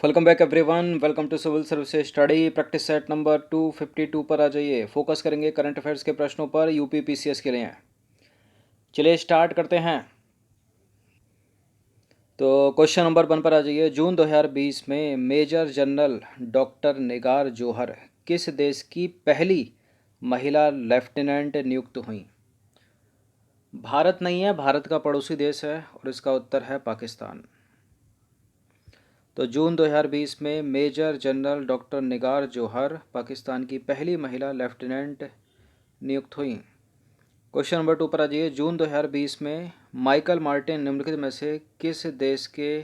Welcome back everyone. Welcome to civil services study practice set number 252 पर आ जाइए। Focus करेंगे current affairs के प्रश्नों पर यूपी पीसीएस के लिए। चलिए स्टार्ट करते हैं। तो क्वेश्चन नंबर 1 पर आ जाइए। जून 2020 में मेजर जनरल डॉक्टर निगार जौहर किस देश की पहली महिला लेफ्टिनेंट नियुक्त हुई? भारत नहीं है, भारत का पड़ोसी देश है और इसका उत्तर है पाकिस्तान। तो जून 2020 में मेजर जनरल डॉक्टर निगार जौहर पाकिस्तान की पहली महिला लेफ्टिनेंट नियुक्त हुई। क्वेश्चन नंबर 2 पर आ जाइए। जून 2020 में माइकल मार्टिन निम्नलिखित में से किस देश के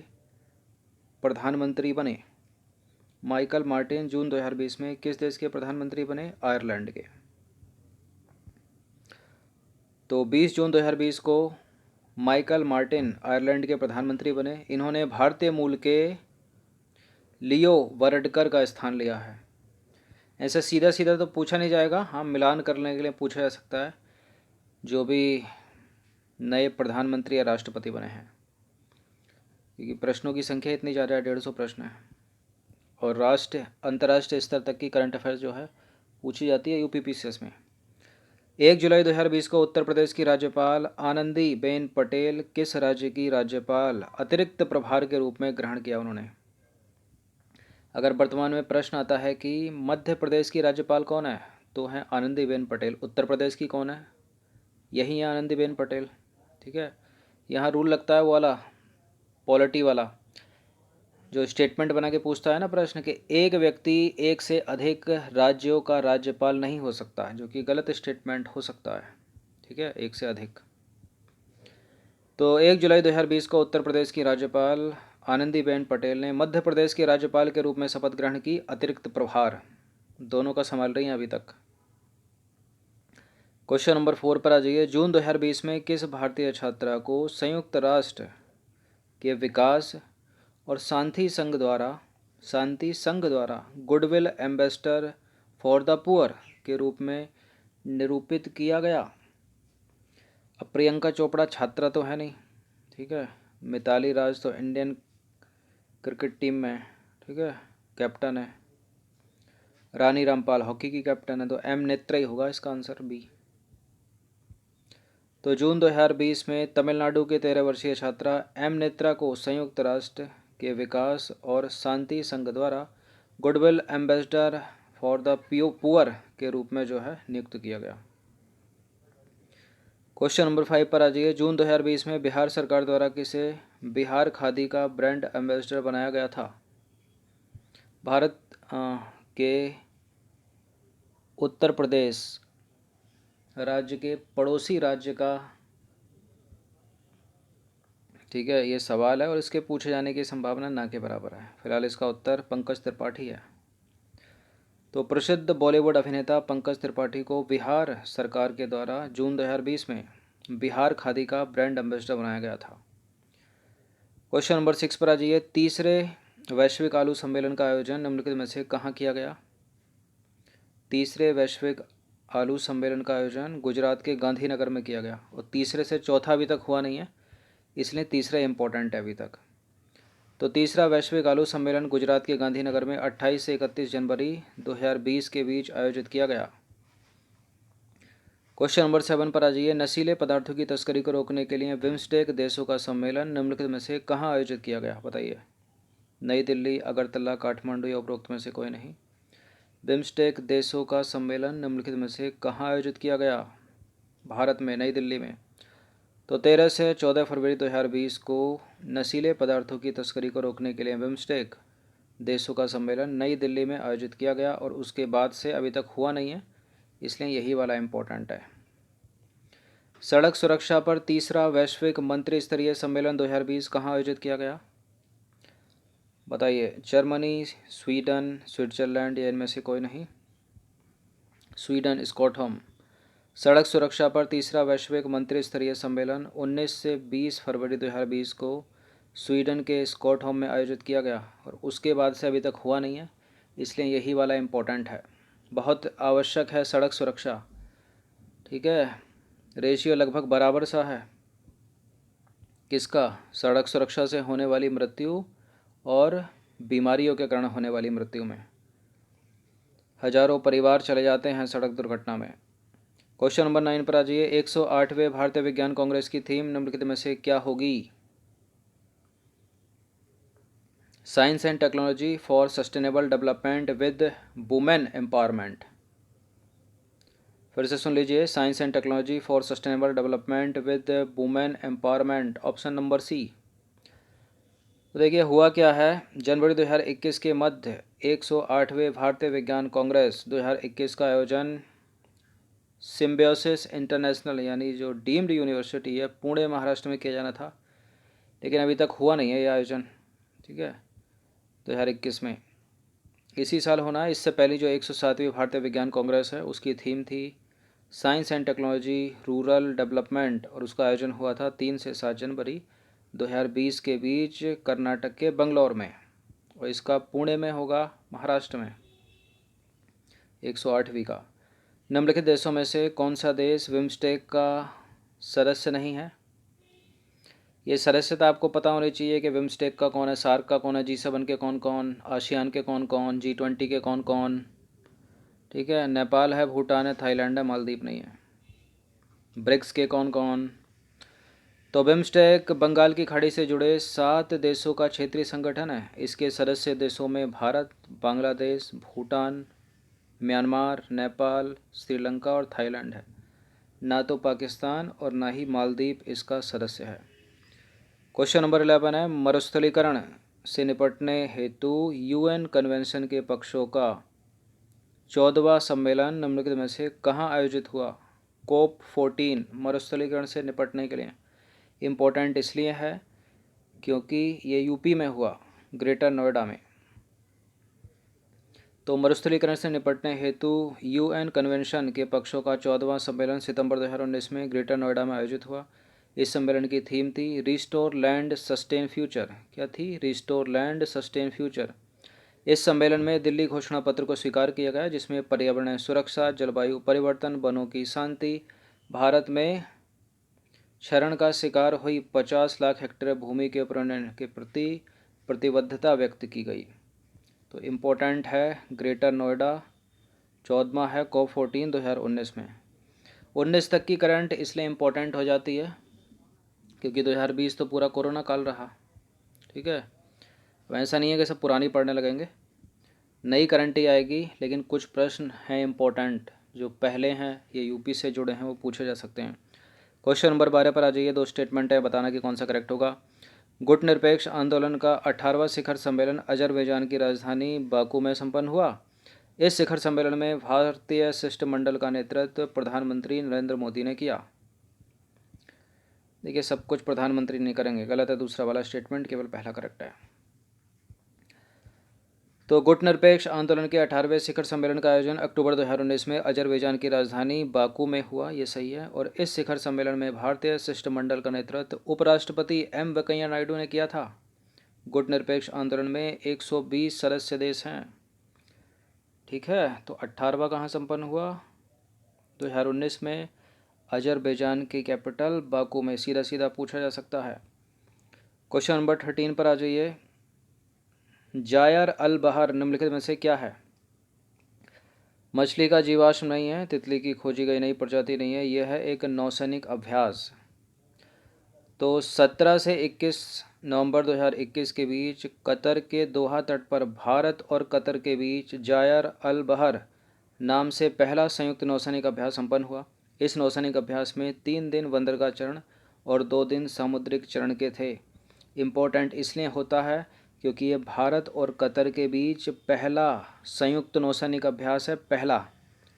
प्रधानमंत्री बने? माइकल मार्टिन जून 2020 में किस देश के प्रधानमंत्री बने? आयरलैंड के। तो 20 जून 2020 को माइकल मार्टिन आयरलैंड के प्रधानमंत्री बने। इन्होंने भारतीय मूल के लियो वरडकर का स्थान लिया है। ऐसे सीधा सीधा तो पूछा नहीं जाएगा, हाँ मिलान करने के लिए पूछा जा सकता है जो भी नए प्रधानमंत्री या राष्ट्रपति बने हैं, क्योंकि प्रश्नों की संख्या इतनी ज़्यादा है, 150 प्रश्न है और अंतर्राष्ट्रीय स्तर तक की करंट अफेयर्स जो है पूछी जाती है यूपी पीसीएस में। 1 जुलाई 2020 को उत्तर प्रदेश की राज्यपाल आनंदीबेन पटेल किस राज्य की राज्यपाल अतिरिक्त प्रभार के रूप में ग्रहण किया उन्होंने? अगर वर्तमान में प्रश्न आता है कि मध्य प्रदेश की राज्यपाल कौन है, तो है आनंदीबेन पटेल। उत्तर प्रदेश की कौन है? यही है आनंदीबेन पटेल। ठीक है, यहाँ रूल लगता है वो वाला पॉलिटी वाला, जो स्टेटमेंट बना के पूछता है ना प्रश्न कि एक व्यक्ति एक से अधिक राज्यों का राज्यपाल नहीं हो सकता, जो कि गलत स्टेटमेंट हो सकता है। ठीक है, एक से अधिक। तो 1 जुलाई 2020 को उत्तर प्रदेश की राज्यपाल आनंदीबेन पटेल ने मध्य प्रदेश के राज्यपाल के रूप में शपथ ग्रहण की। अतिरिक्त प्रभार दोनों का संभाल रही हैं अभी तक। क्वेश्चन नंबर 4 पर आ जाइए। जून 2020 में किस भारतीय छात्रा को संयुक्त राष्ट्र के विकास और शांति संघ द्वारा goodwill ambassador for the poor के रूप में निरूपित किया गया? अब प्रियंका चोपड़ा छात्रा तो है नहीं, ठीक है। मिताली राज तो इंडियन क्रिकेट टीम में, ठीक है, कैप्टन है। रानी रामपाल हॉकी की कैप्टन है, तो एम नेत्रा ही होगा इसका आंसर बी। तो जून 2020 में तमिलनाडु के 13 वर्षीय छात्रा एम नेत्रा को संयुक्त राष्ट्र के विकास और शांति संघ द्वारा goodwill ambassador for the poor के रूप में जो है नियुक्त किया गया। क्वेश्चन नंबर 5 पर आ जाइए। जून 2020 में बिहार सरकार द्वारा किसे बिहार खादी का ब्रांड एम्बेसडर बनाया गया था? भारत के उत्तर प्रदेश राज्य के पड़ोसी राज्य का, ठीक है, ये सवाल है और इसके पूछे जाने की संभावना ना के बराबर है। फिलहाल इसका उत्तर पंकज त्रिपाठी है। तो प्रसिद्ध बॉलीवुड अभिनेता पंकज त्रिपाठी को बिहार सरकार के द्वारा जून 2020 में बिहार खादी का ब्रांड एम्बेसडर बनाया गया था। क्वेश्चन नंबर 6 पर आ जाइए। तीसरे वैश्विक आलू सम्मेलन का आयोजन निम्नलिखित में से कहाँ किया गया? तीसरे वैश्विक आलू सम्मेलन का आयोजन गुजरात के गांधीनगर में किया गया और तीसरे से चौथा अभी तक हुआ नहीं है, इसलिए तीसरा इम्पोर्टेंट है अभी तक। तो तीसरा वैश्विक आलू सम्मेलन गुजरात के गांधीनगर में 28 से 31 जनवरी 2020 के बीच आयोजित किया गया। क्वेश्चन नंबर 7 पर आ जाइए। नशीले पदार्थों की तस्करी को रोकने के लिए बिम्स्टेक देशों का सम्मेलन निम्नलिखित में से कहाँ आयोजित किया गया? बताइए। नई दिल्ली, अगरतला, काठमांडू या उपरोक्त में से कोई नहीं। बिम्स्टेक देशों का सम्मेलन निम्नलिखित में से कहाँ आयोजित किया गया? भारत में, नई दिल्ली में। तो 13 से 14 फरवरी 2020 को नशीले पदार्थों की तस्करी को रोकने के लिए बिम्स्टेक देशों का सम्मेलन नई दिल्ली में आयोजित किया गया और उसके बाद से अभी तक हुआ नहीं है, इसलिए यही वाला इम्पोर्टेंट है। सड़क सुरक्षा पर तीसरा वैश्विक मंत्री स्तरीय सम्मेलन 2020 कहाँ आयोजित किया गया? बताइए। जर्मनी, स्वीडन, स्विट्जरलैंड या इनमें से कोई नहीं। Sweden, Stockholm. सड़क सुरक्षा पर तीसरा वैश्विक मंत्री स्तरीय सम्मेलन 19 से 20 फरवरी 2020 को स्वीडन के स्टॉकहोम में आयोजित किया गया और उसके बाद से अभी तक हुआ नहीं है, इसलिए यही वाला इम्पोर्टेंट है। बहुत आवश्यक है सड़क सुरक्षा, ठीक है। रेशियो लगभग बराबर सा है किसका? सड़क सुरक्षा से होने वाली मृत्यु और बीमारियों के कारण होने वाली मृत्यु में। हजारों परिवार चले जाते हैं सड़क दुर्घटना में। क्वेश्चन नंबर 9 पर आ जाइए। 108वें भारतीय विज्ञान कांग्रेस की थीम निम्नलिखित में से क्या होगी? Science and technology for sustainable development with women empowerment. फिर से सुन लीजिए, science and technology for sustainable development with women empowerment, option number C. तो देखिए हुआ क्या है, जनवरी 2021 के मध्य 108वें भारतीय विज्ञान कांग्रेस 2021 का आयोजन सिम्बायोसिस इंटरनेशनल यानी जो डीम्ड यूनिवर्सिटी है पुणे महाराष्ट्र में किया जाना था, लेकिन अभी तक हुआ नहीं है ये आयोजन। ठीक है, 2021 में इसी साल होना है। इससे पहले जो 107वीं भारतीय विज्ञान कांग्रेस है उसकी थीम थी science and technology rural development, और उसका आयोजन हुआ था 3 से 7 जनवरी 2020 के बीच कर्नाटक के बंगलौर में, और इसका पुणे में होगा महाराष्ट्र में 108वीं का। निम्नलिखित देशों में से कौन सा देश बिम्स्टेक का सदस्य नहीं है? ये सदस्यता आपको पता होनी चाहिए कि बिम्स्टेक का कौन है, सार्क का कौन है, G7 के कौन कौन, आसियान के कौन कौन, G20 के कौन कौन। ठीक है, नेपाल है, भूटान है, थाईलैंड है, मालदीव नहीं है। ब्रिक्स के कौन कौन? तो बिम्स्टेक बंगाल की खाड़ी से जुड़े 7 देशों का क्षेत्रीय संगठन है। इसके सदस्य देशों में भारत, बांग्लादेश, भूटान, म्यांमार, नेपाल, श्रीलंका और थाईलैंड है। ना तो पाकिस्तान और ना ही मालदीव इसका सदस्य है। क्वेश्चन नंबर 11 है, मरुस्थलीकरण से निपटने हेतु UN कन्वेंशन के पक्षों का 14वां सम्मेलन निम्नलिखित में से कहाँ आयोजित हुआ? COP14 मरुस्थलीकरण से निपटने के लिए इम्पोर्टेंट इसलिए है क्योंकि ये यूपी में हुआ, ग्रेटर नोएडा में। तो मरुस्थलीकरण से निपटने हेतु UN कन्वेंशन के पक्षों का 14वां सम्मेलन सितंबर 2019 में ग्रेटर नोएडा में आयोजित हुआ। इस सम्मेलन की थीम थी रिस्टोर लैंड सस्टेन फ्यूचर। क्या थी? Restore land sustain future. इस सम्मेलन में दिल्ली घोषणा पत्र को स्वीकार किया गया, जिसमें पर्यावरण सुरक्षा, जलवायु परिवर्तन, वनों की शांति, भारत में क्षरण का शिकार हुई 50 लाख हेक्टेयर भूमि के पुनर्निर्माण के प्रति प्रतिबद्धता व्यक्त की गई। तो इम्पोर्टेंट है ग्रेटर नोएडा, 14वां है COP14 2019 में। 19 तक की करंट इसलिए इम्पोर्टेंट हो जाती है क्योंकि 2020 तो पूरा कोरोना काल रहा। ठीक है, वैसा नहीं है कि सब पुरानी पढ़ने लगेंगे, नई करंट ही आएगी, लेकिन कुछ प्रश्न हैं इम्पोर्टेंट जो पहले हैं, ये यूपी से जुड़े हैं, वो पूछे जा सकते हैं। क्वेश्चन नंबर 12 पर आ जाइए। 2 स्टेटमेंट है, बताना कि कौन सा करेक्ट होगा। गुट निरपेक्ष आंदोलन का 18वां शिखर सम्मेलन अजरबैजान की राजधानी बाकू में संपन्न हुआ। इस शिखर सम्मेलन में भारतीय शिष्टमंडल का नेतृत्व प्रधानमंत्री नरेंद्र मोदी ने किया। देखिए सब कुछ प्रधानमंत्री नहीं करेंगे, गलत है दूसरा वाला स्टेटमेंट, केवल पहला करेक्ट है। तो गुट निरपेक्ष आंदोलन के 18वें शिखर सम्मेलन का आयोजन अक्टूबर 2019 में अजरबैजान की राजधानी बाकू में हुआ, ये सही है। और इस शिखर सम्मेलन में भारतीय शिष्टमंडल का नेतृत्व उपराष्ट्रपति वेंकैया नायडू ने किया था। गुट निरपेक्ष आंदोलन में 120 सदस्य देश हैं। ठीक है, तो 18वां कहाँ संपन्न हुआ? 2019 में अजरबैजान की कैपिटल बाकू में। सीधा सीधा पूछा जा सकता है। क्वेश्चन नंबर 13 पर आ जाइए। जायर अल बहर निम्नलिखित में से क्या है? मछली का जीवाश्म नहीं है, तितली की खोजी गई नई प्रजाति नहीं है, यह है एक नौसैनिक अभ्यास। तो 17 से 21 नवंबर 2021 के बीच कतर के दोहा तट पर भारत और कतर के बीच जायर अल बहर नाम से पहला संयुक्त नौसैनिक अभ्यास संपन्न हुआ। इस नौसैनिक अभ्यास में 3 दिन बंदरगाह चरण और 2 दिन सामुद्रिक चरण के थे। इम्पोर्टेंट इसलिए होता है क्योंकि ये भारत और कतर के बीच पहला संयुक्त नौसैनिक अभ्यास है, पहला।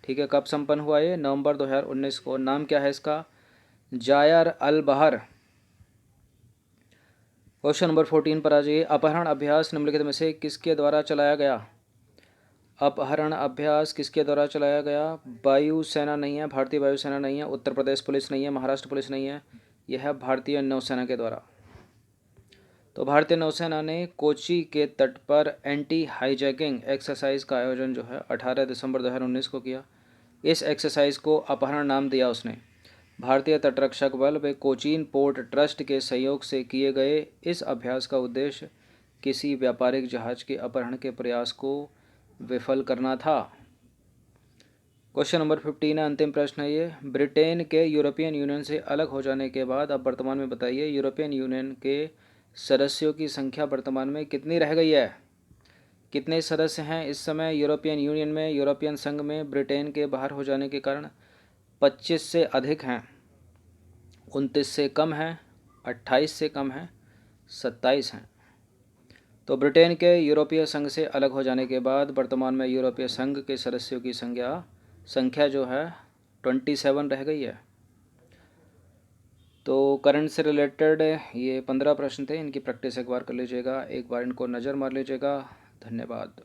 ठीक है, कब संपन्न हुआ ये? नवंबर 2019 को। नाम क्या है इसका? जायर अल बहर। क्वेश्चन नंबर 14 पर आ जाइए। अपहरण अभ्यास निम्नलिखित में से किसके द्वारा चलाया गया? अपहरण अभ्यास किसके द्वारा चलाया गया? वायुसेना नहीं है, भारतीय वायुसेना नहीं है, उत्तर प्रदेश पुलिस नहीं है, महाराष्ट्र पुलिस नहीं है, यह है भारतीय नौसेना के द्वारा। तो भारतीय नौसेना ने कोची के तट पर एंटी हाईजैकिंग एक्सरसाइज का आयोजन जो है 18 दिसंबर 2019 को किया। इस एक्सरसाइज को अपहरण नाम दिया उसने। भारतीय तटरक्षक बल व कोचीन पोर्ट ट्रस्ट के सहयोग से किए गए इस अभ्यास का उद्देश्य किसी व्यापारिक जहाज के अपहरण के प्रयास को विफल करना था। क्वेश्चन नंबर 15 है, अंतिम प्रश्न है ये। ब्रिटेन के यूरोपियन यूनियन से अलग हो जाने के बाद अब वर्तमान में बताइए यूरोपियन यूनियन के सदस्यों की संख्या वर्तमान में कितनी रह गई है। कितने सदस्य हैं इस समय यूरोपियन यूनियन में, यूरोपियन संघ में ब्रिटेन के बाहर हो जाने के कारण? 25 से अधिक हैं, 29 से कम हैं, 28 से कम हैं, 27 हैं। तो ब्रिटेन के यूरोपीय संघ से अलग हो जाने के बाद वर्तमान में यूरोपीय संघ के सदस्यों की संख्या जो है 27 रह गई है। तो करंट से रिलेटेड ये 15 प्रश्न थे, इनकी प्रैक्टिस एक बार कर लीजिएगा, एक बार इनको नज़र मार लीजिएगा। धन्यवाद।